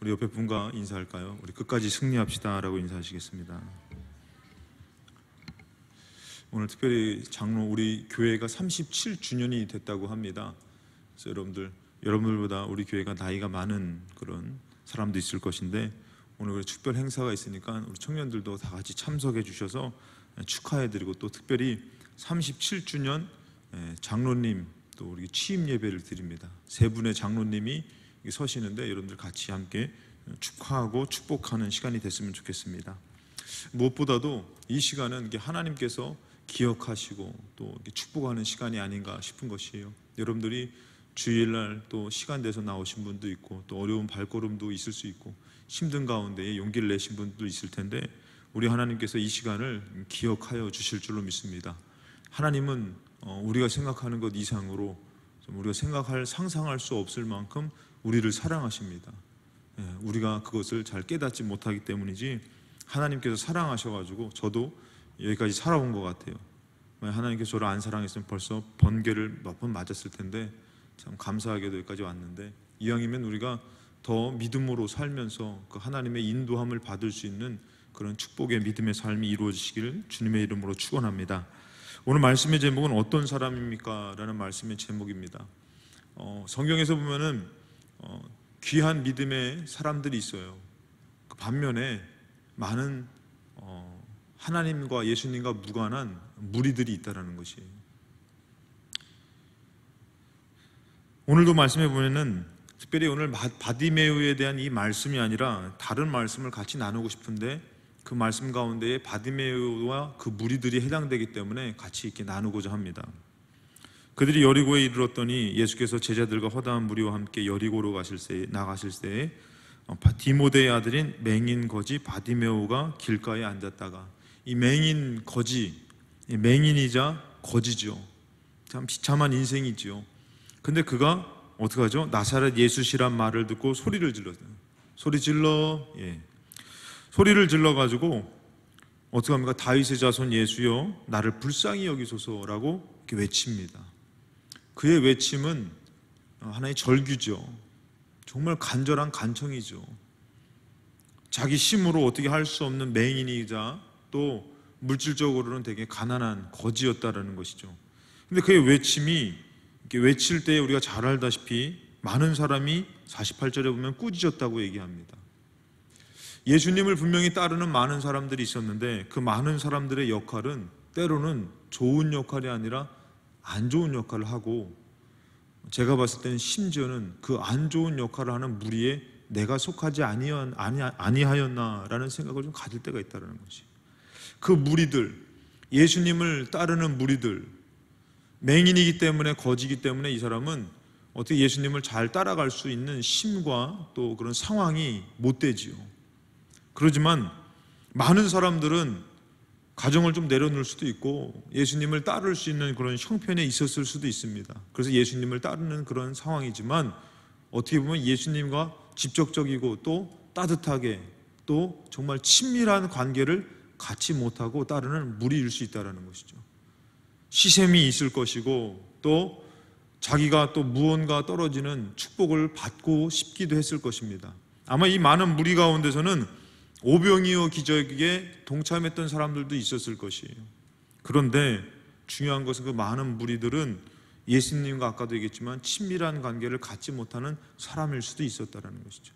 우리 옆에 분과 인사할까요? 우리 끝까지 승리합시다 라고 인사하시겠습니다. 오늘 특별히 장로 우리 교회가 37주년이 됐다고 합니다. 그래서 여러분들보다 우리 교회가 나이가 많은 그런 사람도 있을 것인데 오늘 특별 행사가 있으니까 우리 청년들도 다 같이 참석해 주셔서 축하해드리고, 또 특별히 37주년 장로님 또 우리 취임 예배를 드립니다. 세 분의 장로님이 서시는데 여러분들 같이 함께 축하하고 축복하는 시간이 됐으면 좋겠습니다. 무엇보다도 이 시간은 하나님께서 기억하시고 또 축복하는 시간이 아닌가 싶은 것이에요. 여러분들이 주일날 또 시간 내서 나오신 분도 있고 또 어려운 발걸음도 있을 수 있고 힘든 가운데 용기를 내신 분도 있을 텐데 우리 하나님께서 이 시간을 기억하여 주실 줄로 믿습니다. 하나님은 우리가 생각하는 것 이상으로 우리가 상상할 수 없을 만큼 우리를 사랑하십니다. 우리가 그것을 잘 깨닫지 못하기 때문이지 하나님께서 사랑하셔가지고 저도 여기까지 살아온 것 같아요. 하나님께서 저를 안 사랑했으면 벌써 번개를 몇 번 맞았을 텐데 참 감사하게도 여기까지 왔는데, 이왕이면 우리가 더 믿음으로 살면서 그 하나님의 인도함을 받을 수 있는 그런 축복의 믿음의 삶이 이루어지시기를 주님의 이름으로 축원합니다. 오늘 말씀의 제목은 어떤 사람입니까? 라는 말씀의 제목입니다. 성경에서 보면은 귀한 믿음의 사람들이 있어요. 그 반면에 많은 하나님과 예수님과 무관한 무리들이 있다는 것이에요. 오늘도 말씀해 보면은 특별히 오늘 바디메오에 대한 이 말씀이 아니라 다른 말씀을 같이 나누고 싶은데 그 말씀 가운데에 바디메오와 그 무리들이 해당되기 때문에 같이 이렇게 나누고자 합니다. 그들이 여리고에 이르렀더니 예수께서 제자들과 허다한 무리와 함께 여리고로 나가실 때에 디모데의 아들인 맹인 거지 바디메오가 길가에 앉았다가, 이 맹인 거지, 맹인이자 거지죠. 참 비참한 인생이지요. 근데 그가 어떻게 하죠? 나사렛 예수시란 말을 듣고 소리를 질렀어요. 소리 질러, 소리를 질러가지고 어떻게 합니까? 다윗의 자손 예수여 나를 불쌍히 여기소서라고 이렇게 외칩니다. 그의 외침은 하나의 절규죠. 정말 간절한 간청이죠. 자기 힘으로 어떻게 할 수 없는 맹인이자 또 물질적으로는 되게 가난한 거지였다라는 것이죠. 근데 그의 외침이 이렇게 외칠 때 우리가 잘 알다시피 많은 사람이 48절에 보면 꾸짖었다고 얘기합니다. 예수님을 분명히 따르는 많은 사람들이 있었는데 그 많은 사람들의 역할은 때로는 좋은 역할이 아니라 안 좋은 역할을 하고, 제가 봤을 때는 심지어는 그 안 좋은 역할을 하는 무리에 내가 속하지 아니하였나라는 생각을 좀 가질 때가 있다는 것이. 그 무리들, 예수님을 따르는 무리들, 맹인이기 때문에 거지기 때문에 이 사람은 어떻게 예수님을 잘 따라갈 수 있는 힘과 또 그런 상황이 못 되지요. 그러지만 많은 사람들은 가정을 좀 내려놓을 수도 있고 예수님을 따를 수 있는 그런 형편에 있었을 수도 있습니다. 그래서 예수님을 따르는 그런 상황이지만 어떻게 보면 예수님과 직접적이고 또 따뜻하게 또 정말 친밀한 관계를 갖지 못하고 따르는 무리일 수 있다는 것이죠. 시샘이 있을 것이고 또 자기가 또 무언가 떨어지는 축복을 받고 싶기도 했을 것입니다. 아마 이 많은 무리 가운데서는 오병이어 기적에 동참했던 사람들도 있었을 것이에요. 그런데 중요한 것은 그 많은 무리들은 예수님과 아까도 얘기했지만 친밀한 관계를 갖지 못하는 사람일 수도 있었다는 것이죠.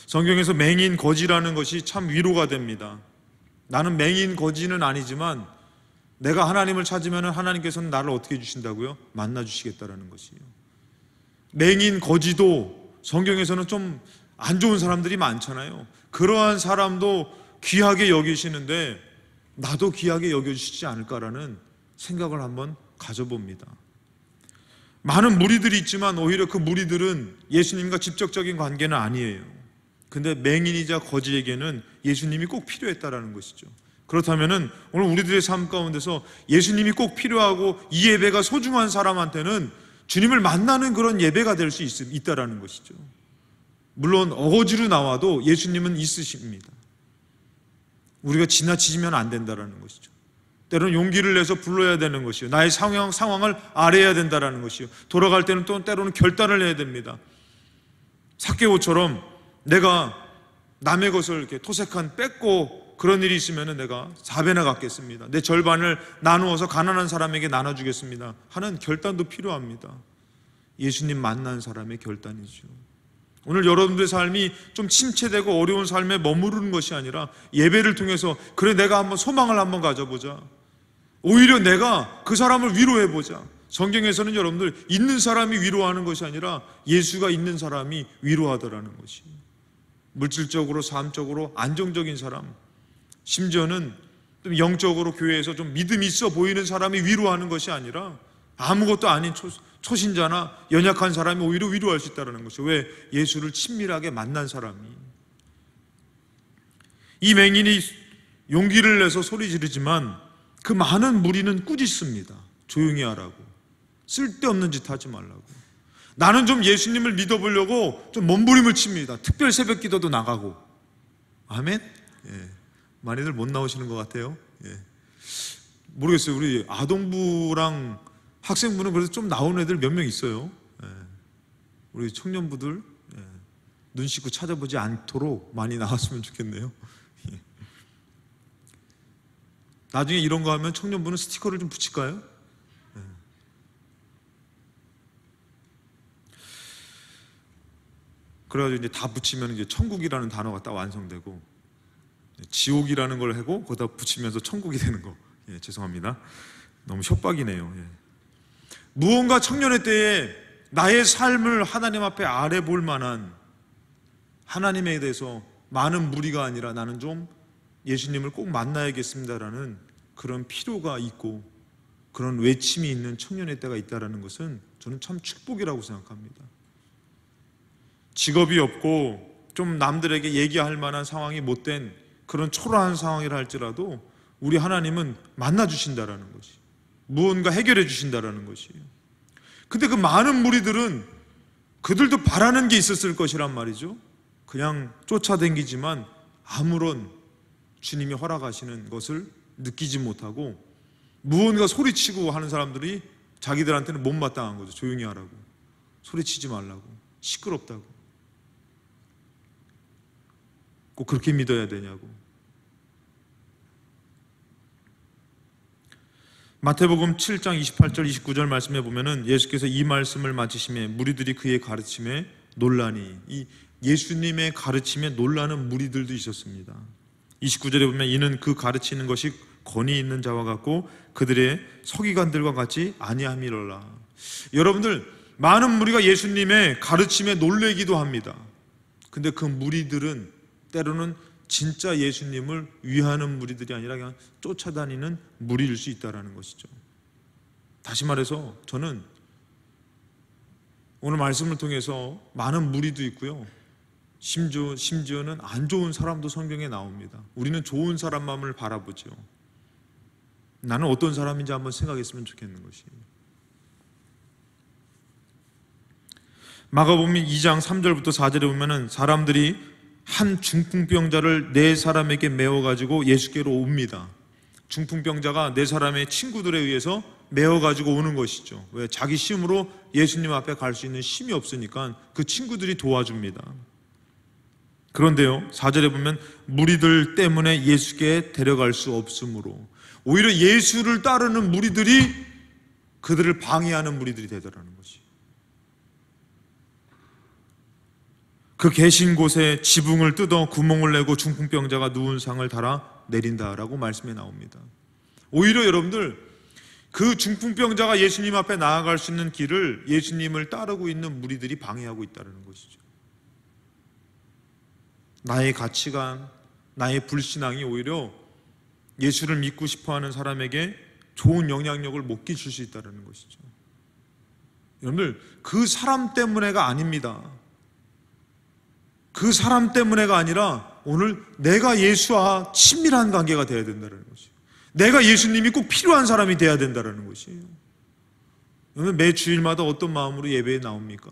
성경에서 맹인 거지라는 것이 참 위로가 됩니다. 나는 맹인 거지는 아니지만 내가 하나님을 찾으면 하나님께서는 나를 어떻게 해주신다고요? 만나주시겠다라는 것이에요. 맹인 거지도 성경에서는 좀 안 좋은 사람들이 많잖아요. 그러한 사람도 귀하게 여기시는데 나도 귀하게 여겨주시지 않을까라는 생각을 한번 가져봅니다. 많은 무리들이 있지만 오히려 그 무리들은 예수님과 직접적인 관계는 아니에요. 근데 맹인이자 거지에게는 예수님이 꼭 필요했다라는 것이죠. 그렇다면 오늘 우리들의 삶 가운데서 예수님이 꼭 필요하고 이 예배가 소중한 사람한테는 주님을 만나는 그런 예배가 될 수 있다라는 것이죠. 물론 어거지로 나와도 예수님은 있으십니다. 우리가 지나치면 안 된다라는 것이죠. 때로는 용기를 내서 불러야 되는 것이요, 나의 상황을 알아야 된다라는 것이요, 돌아갈 때는 또 때로는 결단을 해야 됩니다. 삭개오처럼 내가 남의 것을 이렇게 토색한 뺏고 그런 일이 있으면 내가 4배나 갚겠습니다. 내 절반을 나누어서 가난한 사람에게 나눠주겠습니다 하는 결단도 필요합니다. 예수님 만난 사람의 결단이죠. 오늘 여러분들의 삶이 좀 침체되고 어려운 삶에 머무르는 것이 아니라 예배를 통해서 그래 내가 한번 소망을 한번 가져보자, 오히려 내가 그 사람을 위로해보자. 성경에서는 여러분들 있는 사람이 위로하는 것이 아니라 예수가 있는 사람이 위로하더라는 것이, 물질적으로 삶적으로 안정적인 사람, 심지어는 좀 영적으로 교회에서 좀 믿음이 있어 보이는 사람이 위로하는 것이 아니라 아무것도 아닌 초신자나 연약한 사람이 오히려 위로할 수 있다는 것이죠. 왜? 예수를 친밀하게 만난 사람이. 이 맹인이 용기를 내서 소리 지르지만 그 많은 무리는 꾸짖습니다. 조용히 하라고, 쓸데없는 짓 하지 말라고. 나는 좀 예수님을 믿어보려고 좀 몸부림을 칩니다. 특별 새벽 기도도 나가고. 아멘? 예. 많이들 못 나오시는 것 같아요. 예. 모르겠어요. 우리 아동부랑 학생부는 그래도 좀 나오는 애들 몇 명 있어요. 예. 우리 청년부들 눈 씻고 찾아보지 않도록 많이 나왔으면 좋겠네요. 예. 나중에 이런 거 하면 청년부는 스티커를 좀 붙일까요? 예. 그래가지고 이제 다 붙이면 이제 천국이라는 단어가 딱 완성되고, 지옥이라는 걸 하고 거기다 붙이면서 천국이 되는 거. 예, 죄송합니다. 너무 협박이네요. 예. 무언가 청년의 때에 나의 삶을 하나님 앞에 아뢰 볼 만한, 하나님에 대해서 많은 무리가 아니라 나는 좀 예수님을 꼭 만나야겠습니다라는 그런 필요가 있고 그런 외침이 있는 청년의 때가 있다는 것은 저는 참 축복이라고 생각합니다. 직업이 없고 좀 남들에게 얘기할 만한 상황이 못된 그런 초라한 상황이라 할지라도 우리 하나님은 만나주신다라는 것이, 무언가 해결해 주신다라는 것이에요. 근데 그 많은 무리들은 그들도 바라는 게 있었을 것이란 말이죠. 그냥 쫓아다니지만 아무런 주님이 허락하시는 것을 느끼지 못하고 무언가 소리치고 하는 사람들이 자기들한테는 못마땅한 거죠. 조용히 하라고, 소리치지 말라고, 시끄럽다고. 꼭 그렇게 믿어야 되냐고. 마태복음 7장 28절 29절 말씀에 보면은 예수께서 이 말씀을 마치심에 무리들이 그의 가르침에 놀라니, 이 예수님의 가르침에 놀라는 무리들도 있었습니다. 29절에 보면 이는 그 가르치는 것이 권위 있는 자와 같고 그들의 서기관들과 같이 아니함이로라. 여러분들, 많은 무리가 예수님의 가르침에 놀래기도 합니다. 근데 그 무리들은 때로는 진짜 예수님을 위하는 무리들이 아니라 그냥 쫓아다니는 무리일 수 있다는 것이죠. 다시 말해서 저는 오늘 말씀을 통해서 많은 무리도 있고요, 심지어는 안 좋은 사람도 성경에 나옵니다. 우리는 좋은 사람만을 바라보죠. 나는 어떤 사람인지 한번 생각했으면 좋겠는 것이에요. 마가복음 2장 3절부터 4절에 보면은 사람들이 한 중풍병자를 네 사람에게 메워가지고 예수께로 옵니다. 중풍병자가 네 사람의 친구들에 의해서 메워가지고 오는 것이죠. 왜? 자기 힘으로 예수님 앞에 갈 수 있는 힘이 없으니까 그 친구들이 도와줍니다. 그런데요, 4절에 보면 무리들 때문에 예수께 데려갈 수 없으므로, 오히려 예수를 따르는 무리들이 그들을 방해하는 무리들이 되더라는 것이. 그 계신 곳에 지붕을 뜯어 구멍을 내고 중풍병자가 누운 상을 달아 내린다라고 말씀에 나옵니다. 오히려 여러분들, 그 중풍병자가 예수님 앞에 나아갈 수 있는 길을 예수님을 따르고 있는 무리들이 방해하고 있다는 것이죠. 나의 가치관, 나의 불신앙이 오히려 예수를 믿고 싶어하는 사람에게 좋은 영향력을 못 끼칠 수 있다는 것이죠. 여러분들, 그 사람 때문에가 아닙니다. 그 사람 때문에가 아니라 오늘 내가 예수와 친밀한 관계가 되어야 된다는 것이에요. 내가 예수님이 꼭 필요한 사람이 되어야 된다는 것이에요. 여러분, 매 주일마다 어떤 마음으로 예배에 나옵니까?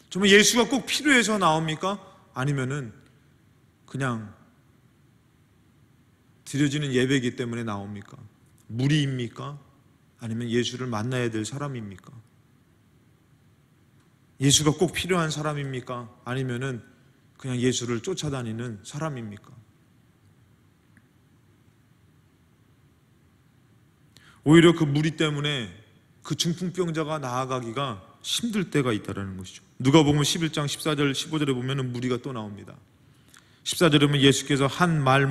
정말 예수가 꼭 필요해서 나옵니까? 아니면은 그냥 드려지는 예배이기 때문에 나옵니까? 무리입니까? 아니면 예수를 만나야 될 사람입니까? 예수가 꼭 필요한 사람입니까? 아니면은 그냥 예수를 쫓아다니는 사람입니까? 오히려 그 무리 때문에 그 중풍병자가 나아가기가 힘들 때가 있다는 것이죠. 누가복음 11장 14절 15절에 보면 무리가 또 나옵니다. 14절에 보면 예수께서 한 말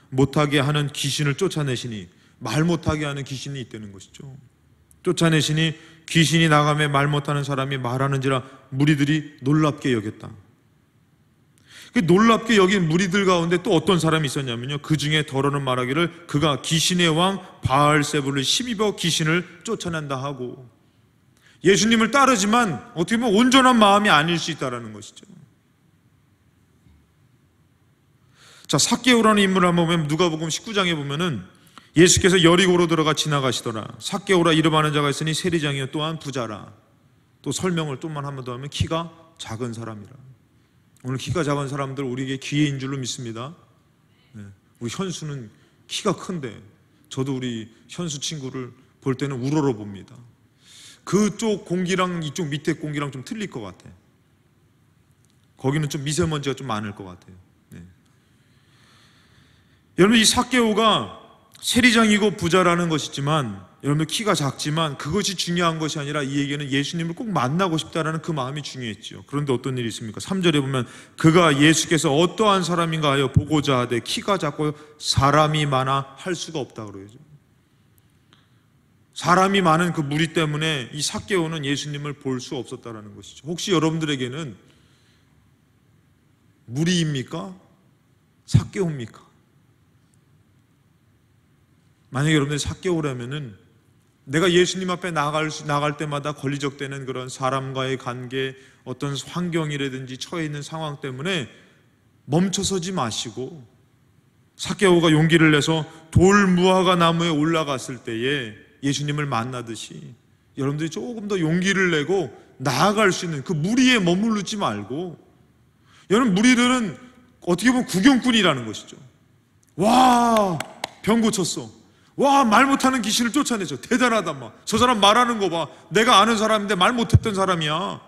못하게 하는 귀신을 쫓아내시니, 말 못하게 하는 귀신이 있다는 것이죠. 쫓아내시니 귀신이 나가며 말 못하는 사람이 말하는지라 무리들이 놀랍게 여겼다. 놀랍게 여긴 무리들 가운데 또 어떤 사람이 있었냐면요, 그 중에 더러는 말하기를 그가 귀신의 왕 바알세불을 힘입어 귀신을 쫓아낸다 하고, 예수님을 따르지만 어떻게 보면 온전한 마음이 아닐 수 있다는 것이죠. 자, 삭개오라는 인물을 한번 보면 누가복음 19장에 보면은 예수께서 여리고로 들어가 지나가시더라. 삭개오라 이름하는 자가 있으니 세리장이요 또한 부자라. 또 설명을 좀만 한 번 더 하면 키가 작은 사람이라. 오늘 키가 작은 사람들 우리에게 기회인 줄로 믿습니다. 우리 현수는 키가 큰데, 저도 우리 현수 친구를 볼 때는 우러러 봅니다. 그쪽 공기랑 이쪽 밑에 공기랑 좀 틀릴 것 같아요. 거기는 좀 미세먼지가 좀 많을 것 같아요. 여러분, 이 삭개오가 세리장이고 부자라는 것이지만, 여러분 키가 작지만 그것이 중요한 것이 아니라 이에게는 예수님을 꼭 만나고 싶다라는 그 마음이 중요했죠. 그런데 어떤 일이 있습니까? 3절에 보면 그가 예수께서 어떠한 사람인가 하여 보고자 하되 키가 작고 사람이 많아 할 수가 없다 그러죠. 사람이 많은 그 무리 때문에 이 삭개오는 예수님을 볼 수 없었다라는 것이죠. 혹시 여러분들에게는 무리입니까? 삭개오입니까? 만약에 여러분들이 삭개오라면은 내가 예수님 앞에 나갈 때마다 걸리적대는 그런 사람과의 관계, 어떤 환경이라든지 처해 있는 상황 때문에 멈춰서지 마시고, 삭개오가 용기를 내서 돌무화과 나무에 올라갔을 때에 예수님을 만나듯이 여러분들이 조금 더 용기를 내고 나아갈 수 있는 그 무리에 머무르지 말고, 여러분 무리들은 어떻게 보면 구경꾼이라는 것이죠. 와, 병 고쳤어. 와, 말 못하는 귀신을 쫓아내죠. 대단하다. 막 저 사람 말하는 거 봐. 내가 아는 사람인데 말 못했던 사람이야.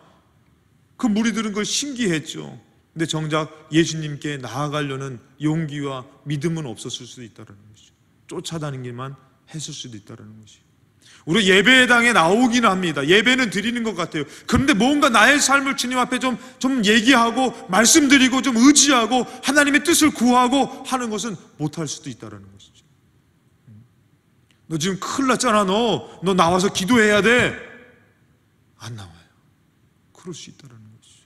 그 무리들은 그걸 신기했죠. 근데 정작 예수님께 나아가려는 용기와 믿음은 없었을 수도 있다는 것이죠. 쫓아다니기만 했을 수도 있다는 것이죠. 우리 예배당에 나오긴 합니다. 예배는 드리는 것 같아요. 그런데 뭔가 나의 삶을 주님 앞에 좀 얘기하고 말씀드리고 좀 의지하고 하나님의 뜻을 구하고 하는 것은 못할 수도 있다는 것이죠. 너 지금 큰일 났잖아. 너 나와서 기도해야 돼. 안 나와요. 그럴 수 있다는 것이죠.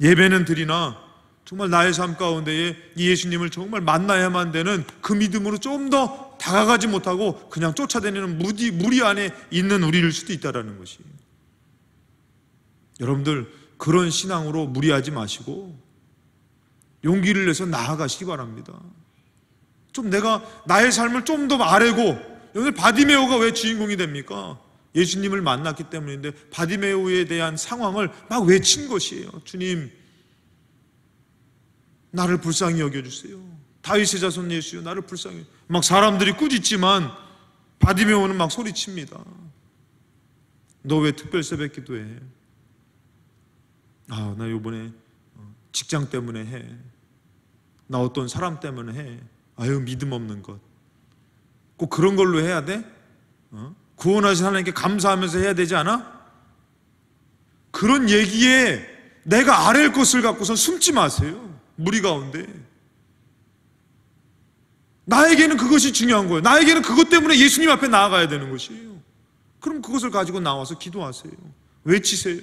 예배는 드리나 정말 나의 삶 가운데에 이 예수님을 정말 만나야만 되는 그 믿음으로 좀 더 다가가지 못하고 그냥 쫓아다니는 무리 안에 있는 우리일 수도 있다는 것이에요. 여러분들 그런 신앙으로 무리하지 마시고 용기를 내서 나아가시기 바랍니다. 좀 내가 나의 삶을 좀 더 아뢰고, 오늘 바디메오가 왜 주인공이 됩니까? 예수님을 만났기 때문인데 바디메오에 대한 상황을 막 외친 것이에요. 주님, 나를 불쌍히 여겨주세요. 다윗의 자손 예수여, 나를 불쌍히. 막 사람들이 꾸짖지만 바디메오는 막 소리칩니다. 너 왜 특별 새벽 기도해? 아, 나 요번에 직장 때문에 해. 나 어떤 사람 때문에 해. 아유, 믿음 없는 것. 꼭 그런 걸로 해야 돼? 구원하신 하나님께 감사하면서 해야 되지 않아? 그런 얘기에 내가 아랠 것을 갖고선 숨지 마세요. 무리 가운데. 나에게는 그것이 중요한 거예요. 나에게는 그것 때문에 예수님 앞에 나아가야 되는 것이에요. 그럼 그것을 가지고 나와서 기도하세요. 외치세요.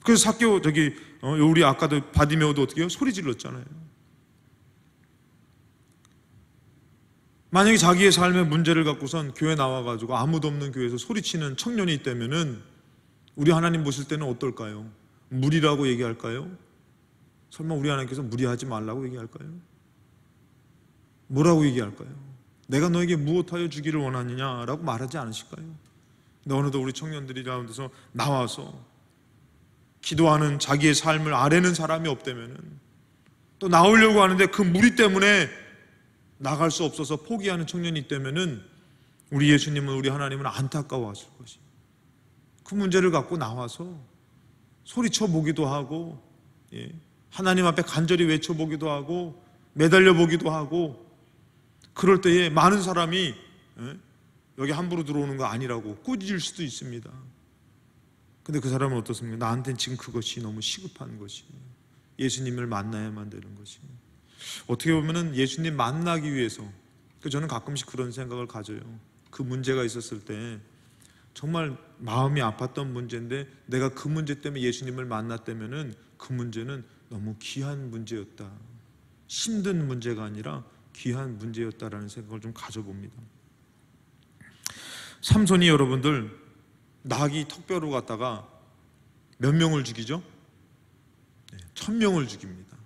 그래서 삭개오 우리 아까도 바디메오도 어떻게 해요? 소리 질렀잖아요. 만약에 자기의 삶의 문제를 갖고선 교회 나와가지고 아무도 없는 교회에서 소리치는 청년이 있다면은 우리 하나님 보실 때는 어떨까요? 무리라고 얘기할까요? 설마 우리 하나님께서 무리하지 말라고 얘기할까요? 뭐라고 얘기할까요? 내가 너에게 무엇하여 주기를 원하느냐라고 말하지 않으실까요? 근데 어느덧 우리 청년들이 가운데서 나와서 기도하는 자기의 삶을 아뢰는 사람이 없다면은, 또 나오려고 하는데 그 무리 때문에 나갈 수 없어서 포기하는 청년이 있다면은 우리 예수님은, 우리 하나님은 안타까워하실 것이에요. 그 문제를 갖고 나와서 소리쳐 보기도 하고, 하나님 앞에 간절히 외쳐보기도 하고, 매달려 보기도 하고, 그럴 때에 많은 사람이 여기 함부로 들어오는 거 아니라고 꾸짖을 수도 있습니다. 근데 그 사람은 어떻습니까? 나한테는 지금 그것이 너무 시급한 것이, 예수님을 만나야만 되는 것이. 어떻게 보면은 예수님 만나기 위해서, 저는 가끔씩 그런 생각을 가져요. 그 문제가 있었을 때 정말 마음이 아팠던 문제인데 내가 그 문제 때문에 예수님을 만났다면은 그 문제는 너무 귀한 문제였다, 힘든 문제가 아니라 귀한 문제였다라는 생각을 좀 가져봅니다. 삼손이 여러분들 나귀 턱뼈로 갔다가 몇 명을 죽이죠? 1000명을 죽입니다.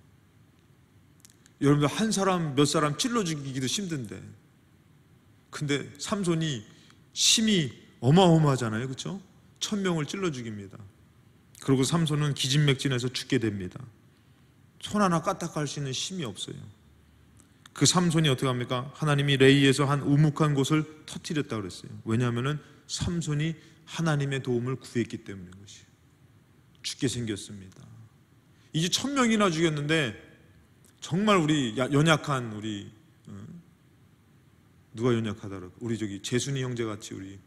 여러분들 한 사람 몇 사람 찔러 죽이기도 힘든데, 근데 삼손이 힘이 어마어마하잖아요, 그렇죠? 1000명을 찔러 죽입니다. 그리고 삼손은 기진맥진해서 죽게 됩니다. 손 하나 까딱할 수 있는 힘이 없어요. 그 삼손이 어떻게 합니까? 하나님이 레이에서 한 우묵한 곳을 터뜨렸다 그랬어요. 왜냐하면 삼손이 하나님의 도움을 구했기 때문인 것이에요. 죽게 생겼습니다. 이제 1000명이나 죽였는데 정말 우리 연약한 우리 누가 연약하다고, 우리 저기 재순이 형제 같이 우리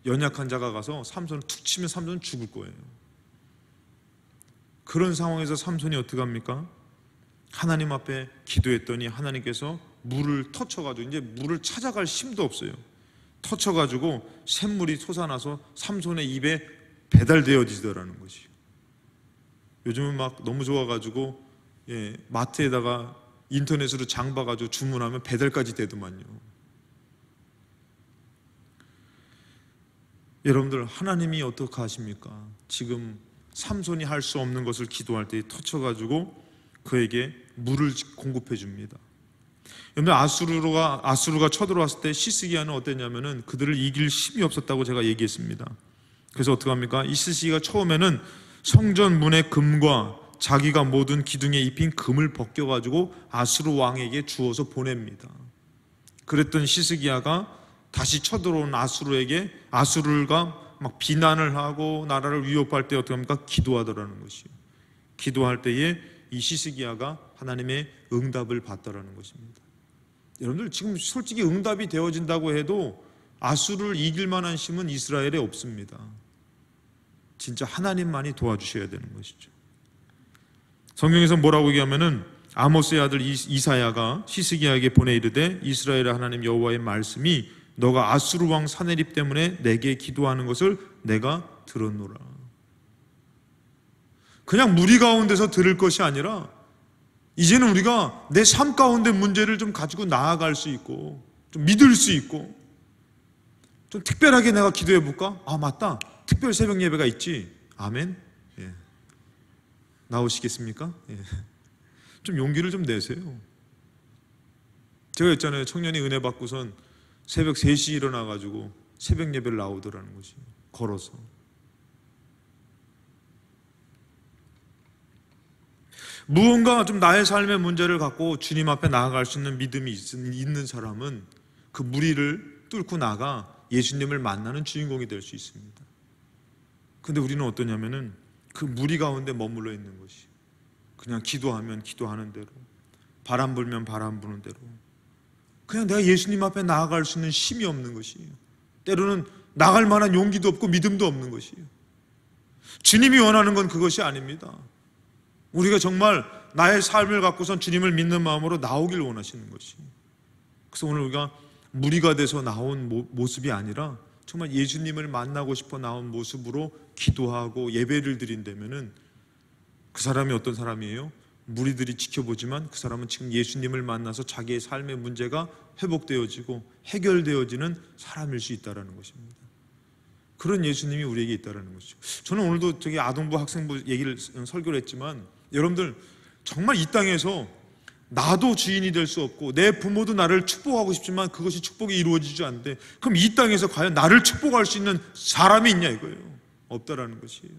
연약한 자가 가서 삼손을 툭 치면 삼손은 죽을 거예요. 그런 상황에서 삼손이 어떻게 합니까? 하나님 앞에 기도했더니 하나님께서 물을 터쳐가지고, 이제 물을 찾아갈 힘도 없어요. 터쳐가지고 샘물이 솟아나서 삼손의 입에 배달되어지더라는 것이에요. 요즘은 막 너무 좋아가지고 마트에다가 인터넷으로 장 봐가지고 주문하면 배달까지 되더만요. 여러분들, 하나님이 어떻게 하십니까? 지금 삼손이 할 수 없는 것을 기도할 때 터쳐가지고 그에게 물을 공급해 줍니다. 여러분들, 아수르가 쳐들어왔을 때 시스기야는 어땠냐면은 그들을 이길 힘이 없었다고 제가 얘기했습니다. 그래서 어떻게 합니까? 이 시스기야가 처음에는 성전 문의 금과 자기가 모든 기둥에 입힌 금을 벗겨가지고 아수르 왕에게 주어서 보냅니다. 그랬던 시스기야가 다시 쳐들어온 아수르가 막 비난을 하고 나라를 위협할 때 어떻게 합니까? 기도하더라는 것이에요. 기도할 때에 이 시스기야가 하나님의 응답을 받더라는 것입니다. 여러분들, 지금 솔직히 응답이 되어진다고 해도 아수르를 이길 만한 힘은 이스라엘에 없습니다. 진짜 하나님만이 도와주셔야 되는 것이죠. 성경에서 뭐라고 얘기하면은 아모스의 아들 이사야가 시스기야에게 보내 이르되 이스라엘의 하나님 여호와의 말씀이 너가 아수르 왕 사네립 때문에 내게 기도하는 것을 내가 들었노라. 그냥 무리 가운데서 들을 것이 아니라 이제는 우리가 내 삶 가운데 문제를 좀 가지고 나아갈 수 있고 좀 믿을 수 있고 좀 특별하게 내가 기도해 볼까? 아, 맞다, 특별 새벽 예배가 있지. 아멘. 나오시겠습니까? 좀 용기를 좀 내세요. 제가 했잖아요, 청년이 은혜 받고선 새벽 3시 일어나가지고 새벽 예배를 나오더라는 것이, 걸어서. 무언가 좀 나의 삶의 문제를 갖고 주님 앞에 나아갈 수 있는 믿음이 있는 사람은 그 무리를 뚫고 나가 예수님을 만나는 주인공이 될 수 있습니다. 근데 우리는 어떠냐면은 그 무리 가운데 머물러 있는 것이, 그냥 기도하면 기도하는 대로, 바람 불면 바람 부는 대로, 그냥 내가 예수님 앞에 나아갈 수 있는 힘이 없는 것이에요. 때로는 나갈 만한 용기도 없고 믿음도 없는 것이에요. 주님이 원하는 건 그것이 아닙니다. 우리가 정말 나의 삶을 갖고선 주님을 믿는 마음으로 나오길 원하시는 것이에요. 그래서 오늘 우리가 무리가 돼서 나온 모습이 아니라 정말 예수님을 만나고 싶어 나온 모습으로 기도하고 예배를 드린다면은 그 사람이 어떤 사람이에요? 무리들이 지켜보지만 그 사람은 지금 예수님을 만나서 자기의 삶의 문제가 회복되어지고 해결되어지는 사람일 수 있다는 것입니다. 그런 예수님이 우리에게 있다는 것이죠. 저는 오늘도 저기 아동부 학생부 얘기를 설교를 했지만, 여러분들 정말 이 땅에서 나도 주인이 될 수 없고 내 부모도 나를 축복하고 싶지만 그것이 축복이 이루어지지 않는데, 그럼 이 땅에서 과연 나를 축복할 수 있는 사람이 있냐 이거예요. 없다라는 것이에요.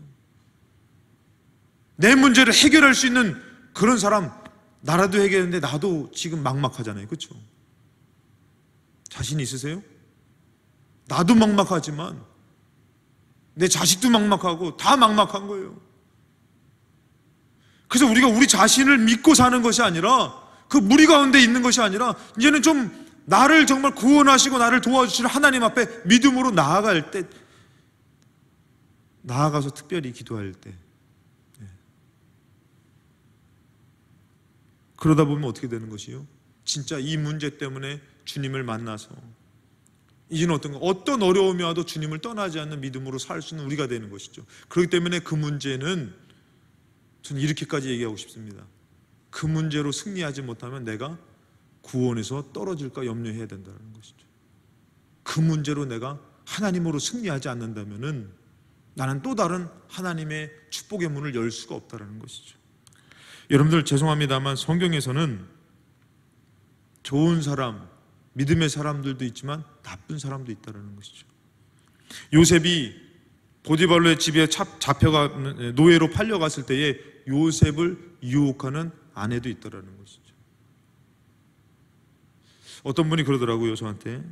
내 문제를 해결할 수 있는 그런 사람, 나라도 해결했는데 나도 지금 막막하잖아요, 그렇죠? 자신 있으세요? 나도 막막하지만 내 자식도 막막하고 다 막막한 거예요. 그래서 우리가 우리 자신을 믿고 사는 것이 아니라, 그 무리 가운데 있는 것이 아니라, 이제는 좀 나를 정말 구원하시고 나를 도와주시는 하나님 앞에 믿음으로 나아갈 때, 나아가서 특별히 기도할 때, 그러다 보면 어떻게 되는 것이요? 진짜 이 문제 때문에 주님을 만나서 이제는 어떤 어려움이 와도 주님을 떠나지 않는 믿음으로 살 수 있는 우리가 되는 것이죠. 그렇기 때문에 그 문제는, 저는 이렇게까지 얘기하고 싶습니다. 그 문제로 승리하지 못하면 내가 구원에서 떨어질까 염려해야 된다는 것이죠. 그 문제로 내가 하나님으로 승리하지 않는다면 나는 또 다른 하나님의 축복의 문을 열 수가 없다는 것이죠. 여러분들 죄송합니다만 성경에서는 좋은 사람, 믿음의 사람들도 있지만 나쁜 사람도 있다는 것이죠. 요셉이 보디발로의 집에 잡혀가 노예로 팔려갔을 때에 요셉을 유혹하는 아내도 있다는 것이죠. 어떤 분이 그러더라고요, 저한테.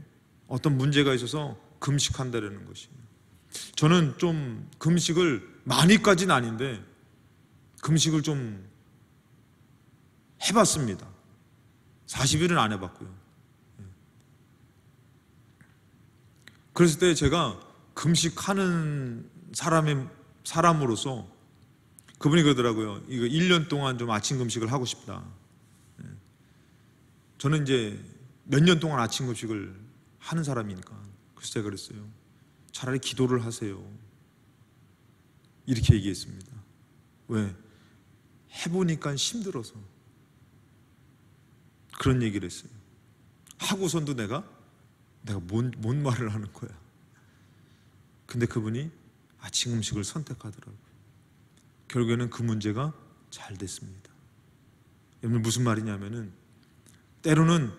어떤 문제가 있어서 금식한다는 것입니다. 저는 좀 금식을 많이까지는 아닌데 금식을 좀 해봤습니다. 40일은 안 해봤고요. 그랬을 때 제가 금식하는 사람으로서 그분이 그러더라고요. 이거 1년 동안 좀 아침 금식을 하고 싶다. 저는 이제 몇 년 동안 아침 금식을 하는 사람이니까. 그래서 제가 그랬어요. 차라리 기도를 하세요. 이렇게 얘기했습니다. 왜? 해보니까 힘들어서. 그런 얘기를 했어요. 하고선도 내가 뭔 말을 하는 거야. 근데 그분이 아침 음식을 선택하더라고요. 결국에는 그 문제가 잘 됐습니다. 여러분 무슨 말이냐면은 때로는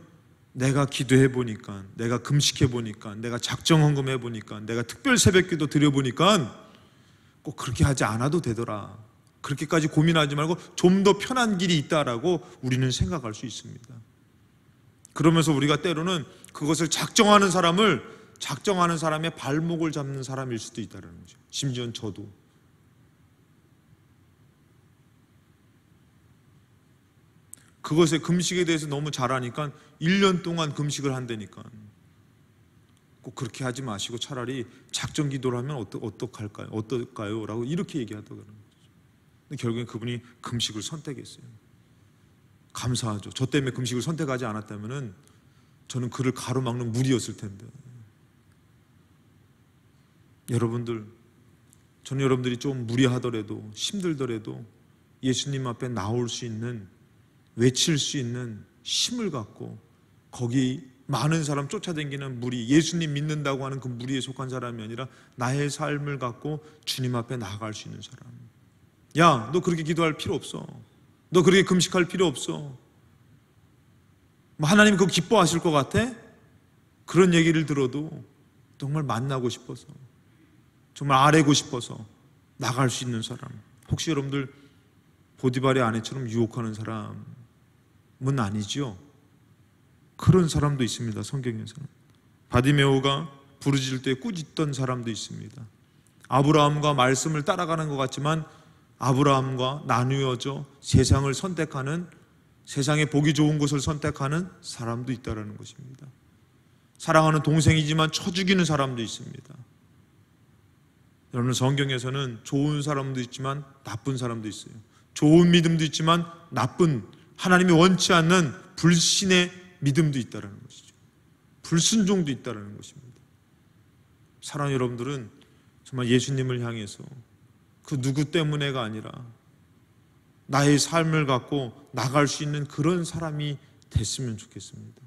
내가 기도해 보니까, 내가 금식해 보니까, 내가 작정 헌금해 보니까, 내가 특별 새벽기도 드려 보니까 꼭 그렇게 하지 않아도 되더라. 그렇게까지 고민하지 말고 좀 더 편한 길이 있다라고 우리는 생각할 수 있습니다. 그러면서 우리가 때로는 그것을 작정하는 사람의 발목을 잡는 사람일 수도 있다는 거죠. 심지어는 저도. 그것에 금식에 대해서 너무 잘 아니까 1년 동안 금식을 한다니까 꼭 그렇게 하지 마시고 차라리 작정 기도를 하면 어떨까요? 라고 이렇게 얘기하더라고요. 근데 결국엔 그분이 금식을 선택했어요. 감사하죠. 저 때문에 금식을 선택하지 않았다면 저는 그를 가로막는 무리였을 텐데. 여러분들, 저는 여러분들이 좀 무리하더라도 힘들더라도 예수님 앞에 나올 수 있는, 외칠 수 있는 힘을 갖고 거기 많은 사람 쫓아다니는 무리, 예수님 믿는다고 하는 그 무리에 속한 사람이 아니라 나의 삶을 갖고 주님 앞에 나아갈 수 있는 사람. 야, 너 그렇게 기도할 필요 없어. 너 그렇게 금식할 필요 없어. 하나님 그거 기뻐하실 것 같아? 그런 얘기를 들어도 정말 만나고 싶어서, 정말 아뢰고 싶어서 나갈 수 있는 사람. 혹시 여러분들 보디발의 아내처럼 유혹하는 사람은 아니지요? 그런 사람도 있습니다. 성경에서는. 바디메오가 부르짖을 때 꾸짖던 사람도 있습니다. 아브라함과 말씀을 따라가는 것 같지만 아브라함과 나누어져 세상을 선택하는, 세상에 보기 좋은 것을 선택하는 사람도 있다는 것입니다. 사랑하는 동생이지만 쳐 죽이는 사람도 있습니다. 여러분, 성경에서는 좋은 사람도 있지만 나쁜 사람도 있어요. 좋은 믿음도 있지만 나쁜, 하나님이 원치 않는 불신의 믿음도 있다는 것이죠. 불순종도 있다는 것입니다. 사랑하는 여러분들은 정말 예수님을 향해서 그 누구 때문에가 아니라 나의 삶을 갖고 나갈 수 있는 그런 사람이 됐으면 좋겠습니다.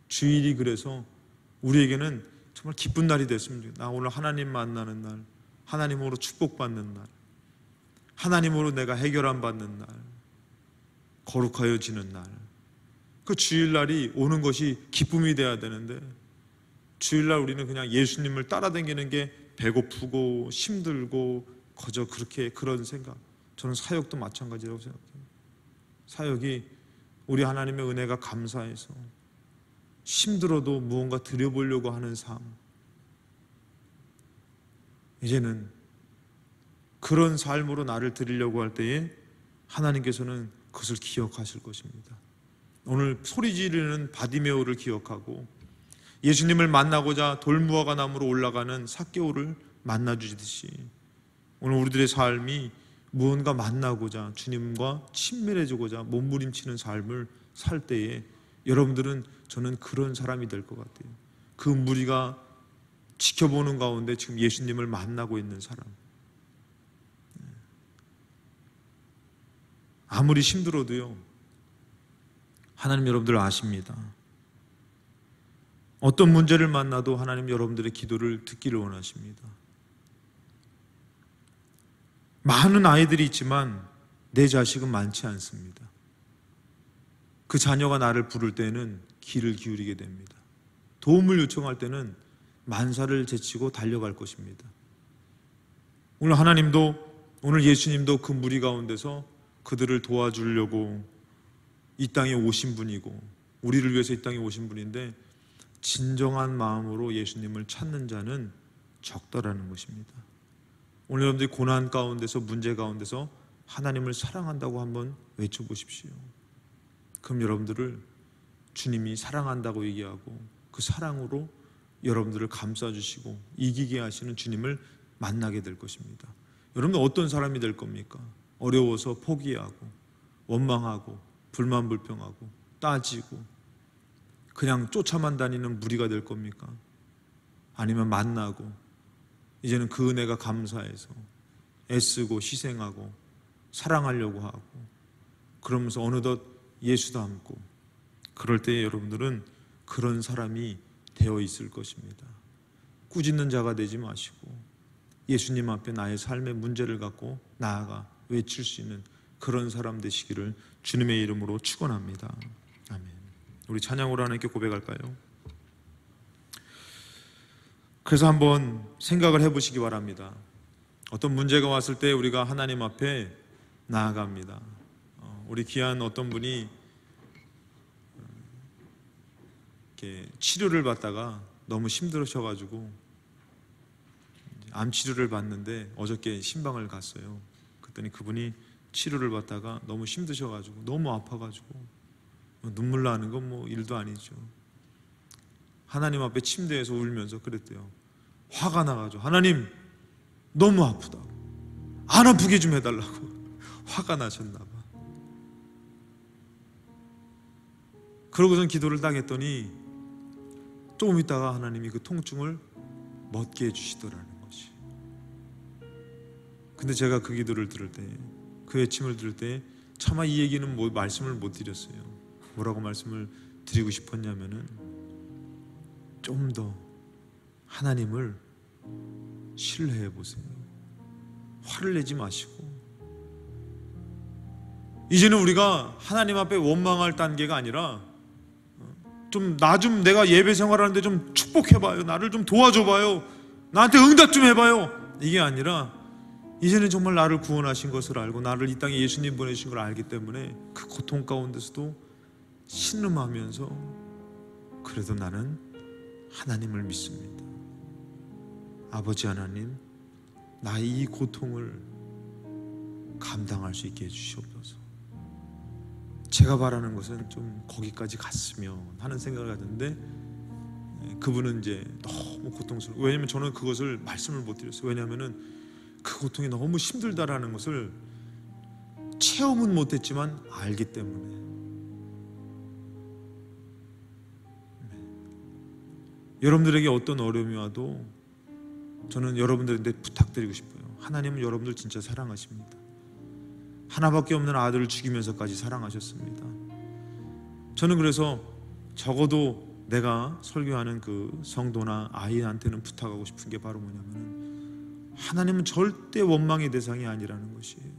주일이 그래서 우리에게는 정말 기쁜 날이 됐으면 좋겠습니다. 나 오늘 하나님 만나는 날, 하나님으로 축복받는 날, 하나님으로 내가 해결함 받는 날, 거룩하여지는 날, 그 주일날이 오는 것이 기쁨이 돼야 되는데 주일날 우리는 그냥 예수님을 따라다니는 게 배고프고 힘들고 거저 그런 생각. 저는 사역도 마찬가지라고 생각해요. 사역이 우리 하나님의 은혜가 감사해서 힘들어도 무언가 드려보려고 하는 삶. 이제는 그런 삶으로 나를 드리려고 할 때에 하나님께서는 그것을 기억하실 것입니다. 오늘 소리 지르는 바디메오를 기억하고 예수님을 만나고자 돌무화과 나무로 올라가는 삭개오를 만나주듯이 오늘 우리들의 삶이 무언가 만나고자 주님과 친밀해지고자 몸부림치는 삶을 살 때에 여러분들은, 저는 그런 사람이 될 것 같아요. 그 무리가 지켜보는 가운데 지금 예수님을 만나고 있는 사람. 아무리 힘들어도요, 하나님 여러분들 아십니다. 어떤 문제를 만나도 하나님 여러분들의 기도를 듣기를 원하십니다. 많은 아이들이 있지만 내 자식은 많지 않습니다. 그 자녀가 나를 부를 때는 귀를 기울이게 됩니다. 도움을 요청할 때는 만사를 제치고 달려갈 것입니다. 오늘 하나님도, 오늘 예수님도 그 무리 가운데서 그들을 도와주려고 이 땅에 오신 분이고 우리를 위해서 이 땅에 오신 분인데, 진정한 마음으로 예수님을 찾는 자는 적더라는 것입니다. 오늘 여러분들이 고난 가운데서, 문제 가운데서 하나님을 사랑한다고 한번 외쳐보십시오. 그럼 여러분들을 주님이 사랑한다고 얘기하고 그 사랑으로 여러분들을 감싸주시고 이기게 하시는 주님을 만나게 될 것입니다. 여러분들 어떤 사람이 될 겁니까? 어려워서 포기하고 원망하고 불만불평하고 따지고 그냥 쫓아만 다니는 무리가 될 겁니까? 아니면 만나고 이제는 그 은혜가 감사해서 애쓰고 희생하고 사랑하려고 하고 그러면서 어느덧 예수 닮고, 그럴 때에 여러분들은 그런 사람이 되어 있을 것입니다. 꾸짖는 자가 되지 마시고 예수님 앞에 나의 삶의 문제를 갖고 나아가 외칠 수 있는 그런 사람 되시기를 주님의 이름으로 축원합니다. 아멘. 우리 찬양으로 하나님께 고백할까요? 그래서 한번 생각을 해보시기 바랍니다. 어떤 문제가 왔을 때 우리가 하나님 앞에 나아갑니다. 우리 귀한 어떤 분이 이렇게 치료를 받다가 너무 힘들으셔가지고 암 치료를 받는데 어저께 신방을 갔어요. 그랬더니 그분이 치료를 받다가 너무 힘드셔가지고 너무 아파가지고 눈물 나는 건 뭐 일도 아니죠. 하나님 앞에 침대에서 울면서 그랬대요. 화가 나가지고, 하나님 너무 아프다고, 안 아프게 좀 해달라고 화가 나셨나 봐. 그러고선 기도를 딱 했더니 조금 있다가 하나님이 그 통증을 멎게 해주시더라는 것이. 근데 제가 그 기도를 들을 때, 그 외침을 들을 때 차마 이 얘기는 말씀을 못 드렸어요. 뭐라고 말씀을 드리고 싶었냐면은, 좀 더 하나님을 신뢰해 보세요. 화를 내지 마시고. 이제는 우리가 하나님 앞에 원망할 단계가 아니라 내가 예배 생활하는데 좀 축복해봐요, 나를 좀 도와줘봐요, 나한테 응답 좀 해봐요, 이게 아니라 이제는 정말 나를 구원하신 것을 알고 나를 이 땅에 예수님 보내신 걸 알기 때문에 그 고통 가운데서도 신음하면서 그래도 나는 하나님을 믿습니다. 아버지 하나님, 나의 이 고통을 감당할 수 있게 해주시옵소서. 제가 바라는 것은 좀 거기까지 갔으면 하는 생각을 가졌는데, 그분은 이제 너무 고통스러워. 왜냐면 저는 그것을 말씀을 못 드렸어요. 왜냐면은 그 고통이 너무 힘들다라는 것을 체험은 못했지만 알기 때문에. 여러분들에게 어떤 어려움이 와도 저는 여러분들한테 부탁드리고 싶어요. 하나님은 여러분들 진짜 사랑하십니다. 하나밖에 없는 아들을 죽이면서까지 사랑하셨습니다. 저는 그래서 적어도 내가 설교하는 그 성도나 아이한테는 부탁하고 싶은 게 바로 뭐냐면, 하나님은 절대 원망의 대상이 아니라는 것이에요.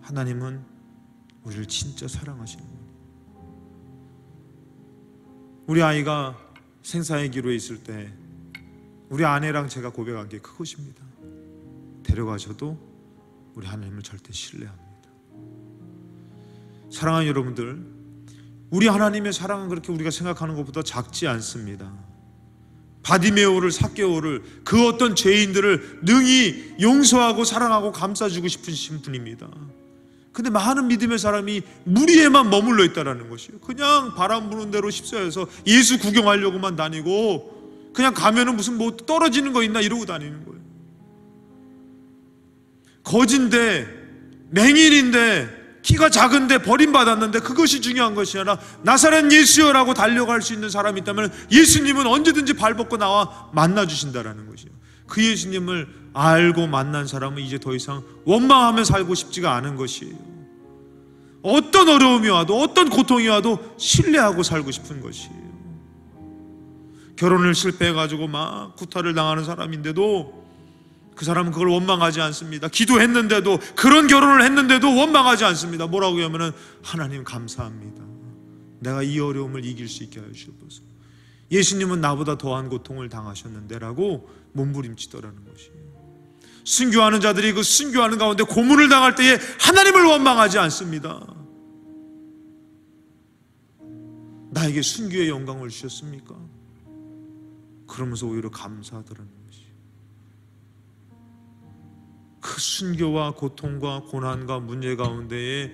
하나님은 우리를 진짜 사랑하시는 거예요. 우리 아이가 생사의 기로에 있을 때 우리 아내랑 제가 고백한 게 그것입니다. 데려가셔도 우리 하나님을 절대 신뢰합니다. 사랑하는 여러분들, 우리 하나님의 사랑은 그렇게 우리가 생각하는 것보다 작지 않습니다. 바디메오를, 삭개오를, 그 어떤 죄인들을 능히 용서하고 사랑하고 감싸주고 싶으신 분입니다. 근데 많은 믿음의 사람이 무리에만 머물러 있다는 것이에요. 그냥 바람 부는 대로 휩싸여서 예수 구경하려고만 다니고, 그냥 가면은 무슨 뭐 떨어지는 거 있나 이러고 다니는 거예요. 거진데, 맹인인데, 키가 작은데 버림받았는데 그것이 중요한 것이 아니라 나사렛 예수여라고 달려갈 수 있는 사람이 있다면 예수님은 언제든지 발벗고 나와 만나주신다라는 것이에요. 그 예수님을 알고 만난 사람은 이제 더 이상 원망하며 살고 싶지가 않은 것이에요. 어떤 어려움이 와도, 어떤 고통이 와도 신뢰하고 살고 싶은 것이에요. 결혼을 실패해가지고 막 구타를 당하는 사람인데도 그 사람은 그걸 원망하지 않습니다. 기도했는데도, 그런 결혼을 했는데도 원망하지 않습니다. 뭐라고 하면은, 하나님 감사합니다. 내가 이 어려움을 이길 수 있게 하여 주옵소서. 예수님은 나보다 더한 고통을 당하셨는데 라고 몸부림치더라는 것이에요. 순교하는 자들이 그 순교하는 가운데 고문을 당할 때에 하나님을 원망하지 않습니다. 나에게 순교의 영광을 주셨습니까? 그러면서 오히려 감사하더라는 것이에요. 그 순교와 고통과 고난과 문제 가운데에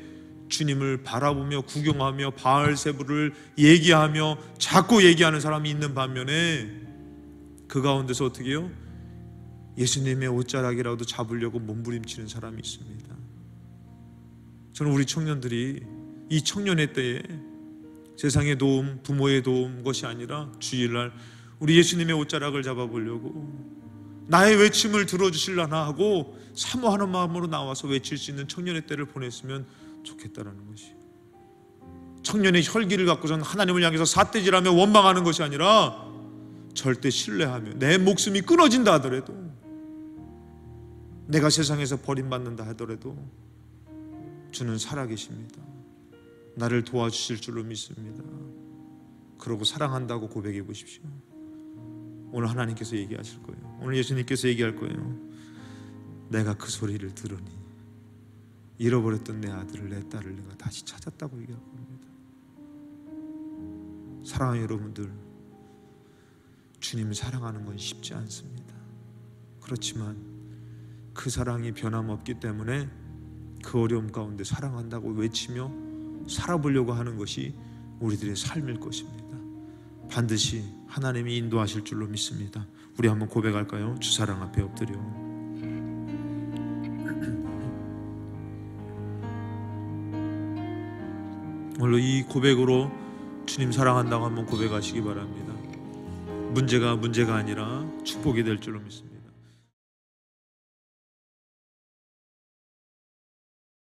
주님을 바라보며 구경하며 바알세부를 얘기하며 자꾸 얘기하는 사람이 있는 반면에 그 가운데서 어떻게 해요? 예수님의 옷자락이라도 잡으려고 몸부림치는 사람이 있습니다. 저는 우리 청년들이 이 청년의 때에 세상의 도움, 부모의 도움 것이 아니라 주일날 우리 예수님의 옷자락을 잡아보려고, 나의 외침을 들어주실라나 하고 사모하는 마음으로 나와서 외칠 수 있는 청년의 때를 보냈으면 좋겠다라는 것이. 청년의 혈기를 갖고선 하나님을 향해서 삿대질하며 원망하는 것이 아니라 절대 신뢰하며, 내 목숨이 끊어진다 하더라도, 내가 세상에서 버림받는다 하더라도 주는 살아계십니다. 나를 도와주실 줄로 믿습니다. 그러고 사랑한다고 고백해 보십시오. 오늘 하나님께서 얘기하실 거예요. 오늘 예수님께서 얘기할 거예요. 내가 그 소리를 들으니 잃어버렸던 내 아들을, 내 딸을 내가 다시 찾았다고 얘기할 겁니다. 사랑하는 여러분들, 주님을 사랑하는 건 쉽지 않습니다. 그렇지만 그 사랑이 변함없기 때문에 그 어려움 가운데 사랑한다고 외치며 살아보려고 하는 것이 우리들의 삶일 것입니다. 반드시 하나님이 인도하실 줄로 믿습니다. 우리 한번 고백할까요? 주 사랑 앞에 엎드려. 오늘 이 고백으로 주님 사랑한다고 한번 고백하시기 바랍니다. 문제가 아니라 축복이 될 줄로 믿습니다.